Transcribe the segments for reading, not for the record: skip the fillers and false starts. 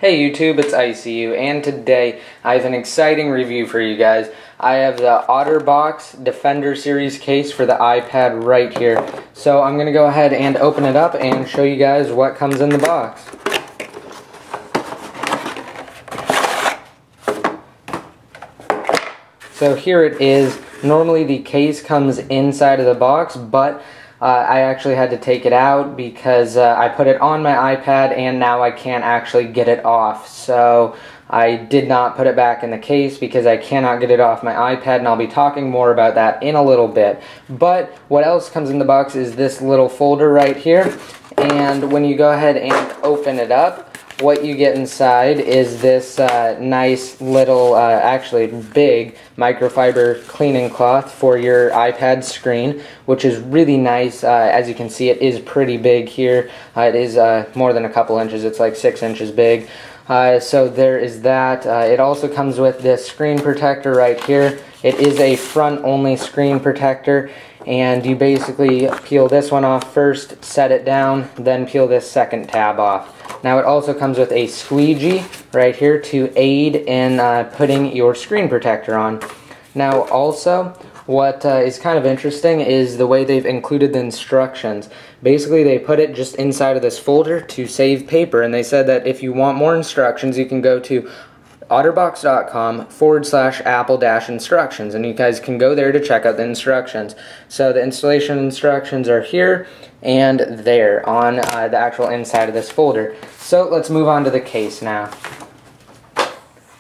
Hey YouTube, it's ICU, and today I have an exciting review for you guys. I have the Otterbox Defender Series case for the iPad right here. So I'm going to go ahead and open it up and show you guys what comes in the box. So here it is. Normally the case comes inside of the box, but I actually had to take it out because I put it on my iPad and now I can't actually get it off. So I did not put it back in the case because I cannot get it off my iPad, and I'll be talking more about that in a little bit. But what else comes in the box is this little folder right here, and when you go ahead and open it up, what you get inside is this nice little, actually big microfiber cleaning cloth for your iPad screen, which is really nice. As you can see, it is pretty big here. It is more than a couple inches. It's like 6 inches big. So there is that. It also comes with this screen protector right here. It is a front-only screen protector, and you basically peel this one off first, set it down, then peel this second tab off. Now it also comes with a squeegee right here to aid in putting your screen protector on. Now also, what is kind of interesting is the way they've included the instructions. Basically they put it just inside of this folder to save paper, and they said that if you want more instructions you can go to Otterbox.com/Apple-instructions, and you guys can go there to check out the instructions. So the installation instructions are here and there on the actual inside of this folder. So let's move on to the case now.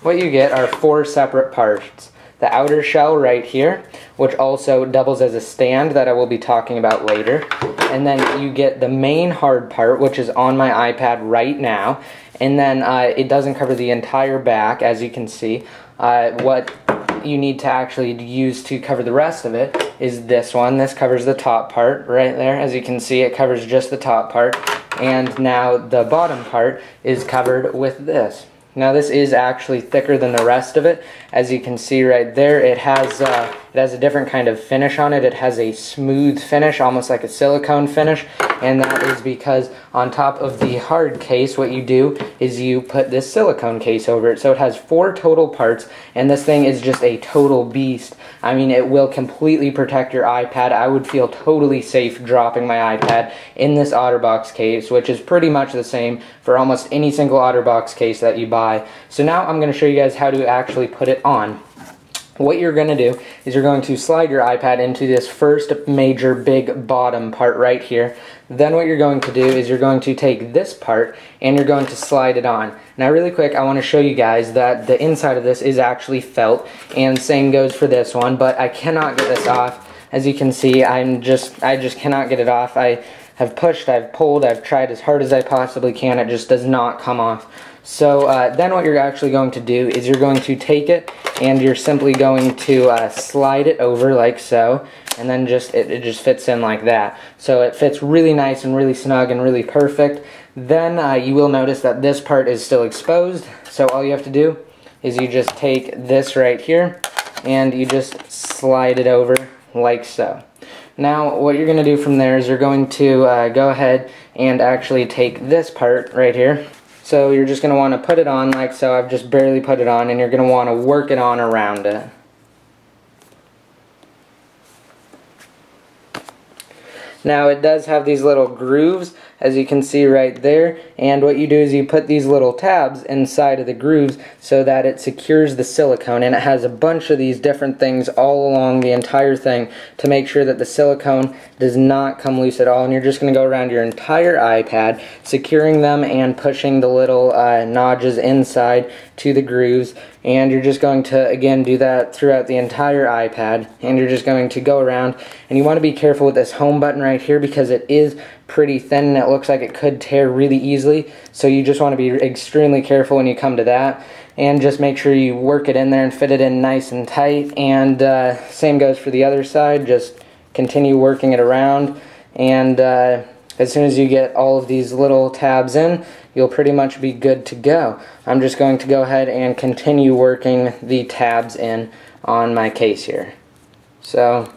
What you get are 4 separate parts. The outer shell right here, which also doubles as a stand that I will be talking about later. And then you get the main hard part, which is on my iPad right now. And then it doesn't cover the entire back, as you can see. What you need to actually use to cover the rest of it is this one. This covers the top part right there. As you can see, it covers just the top part. And now the bottom part is covered with this. Now this is actually thicker than the rest of it. As you can see right there, it has a different kind of finish on it. It has a smooth finish, almost like a silicone finish, and that is because on top of the hard case, what you do is you put this silicone case over it. So it has 4 total parts, and this thing is just a total beast. I mean, it will completely protect your iPad. I would feel totally safe dropping my iPad in this Otterbox case, which is pretty much the same for almost any single Otterbox case that you buy. So now I'm going to show you guys how to actually put it on. What you're going to do is you're going to slide your iPad into this first major big bottom part right here. Then what you're going to do is you're going to take this part and you're going to slide it on. Now really quick, I want to show you guys that the inside of this is actually felt, and same goes for this one, but I cannot get this off. As you can see, I just cannot get it off. I have pushed, I've pulled, I've tried as hard as I possibly can. It just does not come off. So then what you're actually going to do is you're going to take it and you're simply going to slide it over like so, and then it just fits in like that. So it fits really nice and really snug and really perfect. Then you will notice that this part is still exposed, so all you have to do is you just take this right here and you just slide it over like so. Now what you're going to do from there is you're going to go ahead and actually take this part right here. So you're just going to want to put it on like so. I've just barely put it on, and you're going to want to work it on around it. Now it does have these little grooves, as you can see right there, and what you do is you put these little tabs inside of the grooves so that it secures the silicone, and it has a bunch of these different things all along the entire thing to make sure that the silicone does not come loose at all. And you're just going to go around your entire iPad, securing them and pushing the little notches inside to the grooves, and you're just going to again do that throughout the entire iPad, and you're just going to go around, and you want to be careful with this home button right here because it is pretty thin and it looks like it could tear really easily, so you just want to be extremely careful when you come to that, and just make sure you work it in there and fit it in nice and tight. And same goes for the other side. Just continue working it around, and as soon as you get all of these little tabs in, you'll pretty much be good to go. I'm just going to go ahead and continue working the tabs in on my case here. So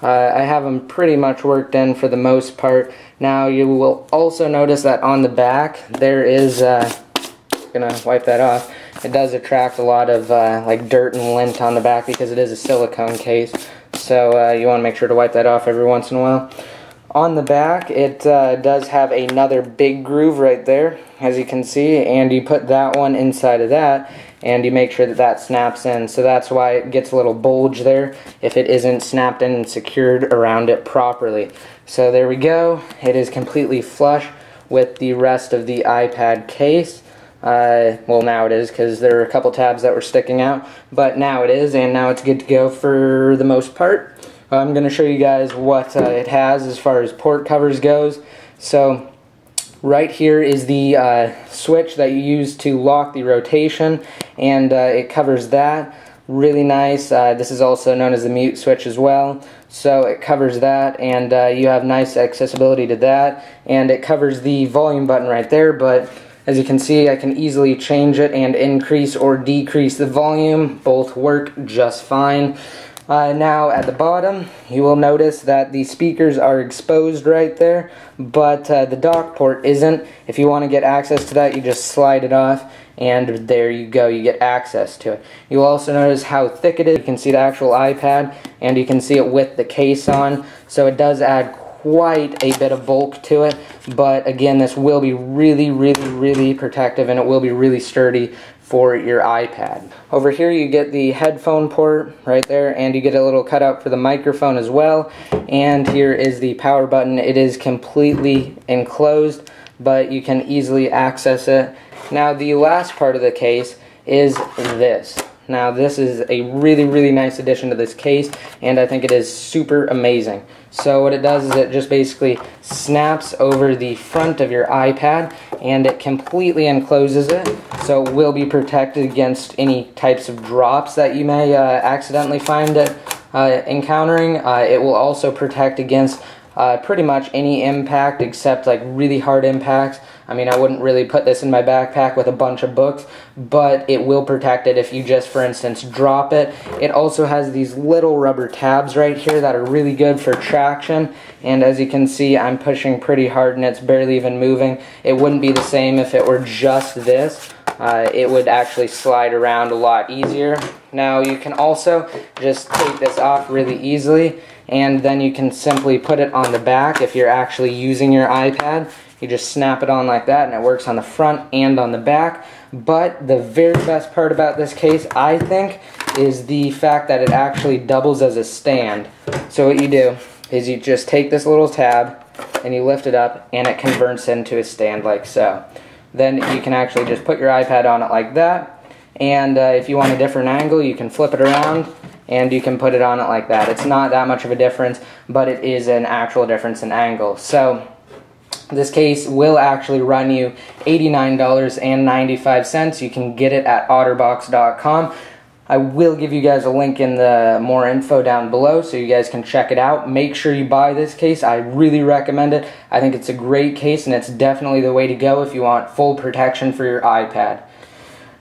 I have them pretty much worked in for the most part. Now you will also notice that on the back there is going to wipe that off. It does attract a lot of like dirt and lint on the back because it is a silicone case. So you want to make sure to wipe that off every once in a while. On the back, it does have another big groove right there, as you can see, and you put that one inside of that, and you make sure that that snaps in. So that's why it gets a little bulge there if it isn't snapped in and secured around it properly. So there we go. It is completely flush with the rest of the iPad case. Well, now it is, because there are a couple tabs that were sticking out, but now it is, and now it's good to go for the most part. I'm going to show you guys what it has as far as port covers goes. So right here is the switch that you use to lock the rotation, and it covers that. Really nice. This is also known as the mute switch as well. So it covers that, and you have nice accessibility to that, and it covers the volume button right there, but as you can see, I can easily change it and increase or decrease the volume. Both work just fine. Now at the bottom, you will notice that the speakers are exposed right there, but the dock port isn't. If you want to get access to that, you just slide it off, and there you go, you get access to it. You'll also notice how thick it is. You can see the actual iPad, and you can see it with the case on, so it does add quite a bit of bulk to it, but again, this will be really protective, and it will be really sturdy for your iPad. Over here you get the headphone port right there, and you get a little cutout for the microphone as well, and here is the power button. It is completely enclosed, but you can easily access it. Now the last part of the case is this. Now this is a really nice addition to this case, and I think it is super amazing. So what it does is it just basically snaps over the front of your iPad, and it completely encloses it, so it will be protected against any types of drops that you may accidentally find it encountering. It will also protect against pretty much any impact except like really hard impacts. I mean, I wouldn't really put this in my backpack with a bunch of books, but it will protect it if you just, for instance, drop it. It also has these little rubber tabs right here that are really good for traction, and as you can see, I'm pushing pretty hard and it's barely even moving. It wouldn't be the same if it were just this. It would actually slide around a lot easier. Now you can also just take this off really easily, and then you can simply put it on the back if you're actually using your iPad. You just snap it on like that, and it works on the front and on the back. But the very best part about this case, I think, is the fact that it actually doubles as a stand. So what you do is you just take this little tab and you lift it up, and it converts into a stand like so. Then you can actually just put your iPad on it like that, and if you want a different angle, you can flip it around and you can put it on it like that. It's not that much of a difference, but it is an actual difference in angle. So this case will actually run you $89.95. You can get it at Otterbox.com. I will give you guys a link in the more info down below so you guys can check it out. Make sure you buy this case. I really recommend it. I think it's a great case, and it's definitely the way to go if you want full protection for your iPad.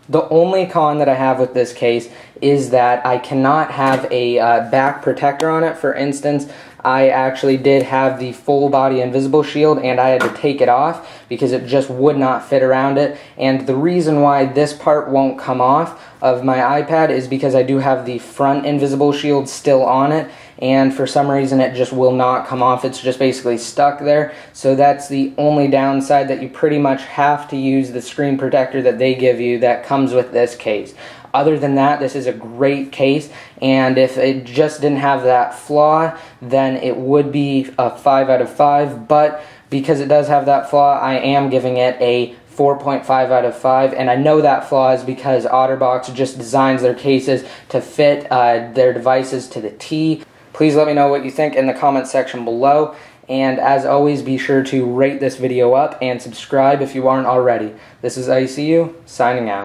The only con that I have with this case is that I cannot have a back protector on it. For instance, I actually did have the full body invisible shield, and I had to take it off because it just would not fit around it. And the reason why this part won't come off of my iPad is because I do have the front invisible shield still on it, and for some reason it just will not come off. It's just basically stuck there. So that's the only downside, that you pretty much have to use the screen protector that they give you that comes with this case. Other than that, this is a great case, and if it just didn't have that flaw, then it would be a 5 out of 5, but because it does have that flaw, I am giving it a 4.5 out of 5, and I know that flaw is because Otterbox just designs their cases to fit their devices to the T. Please let me know what you think in the comment section below, and as always, be sure to rate this video up and subscribe if you aren't already. This is ICU, signing out.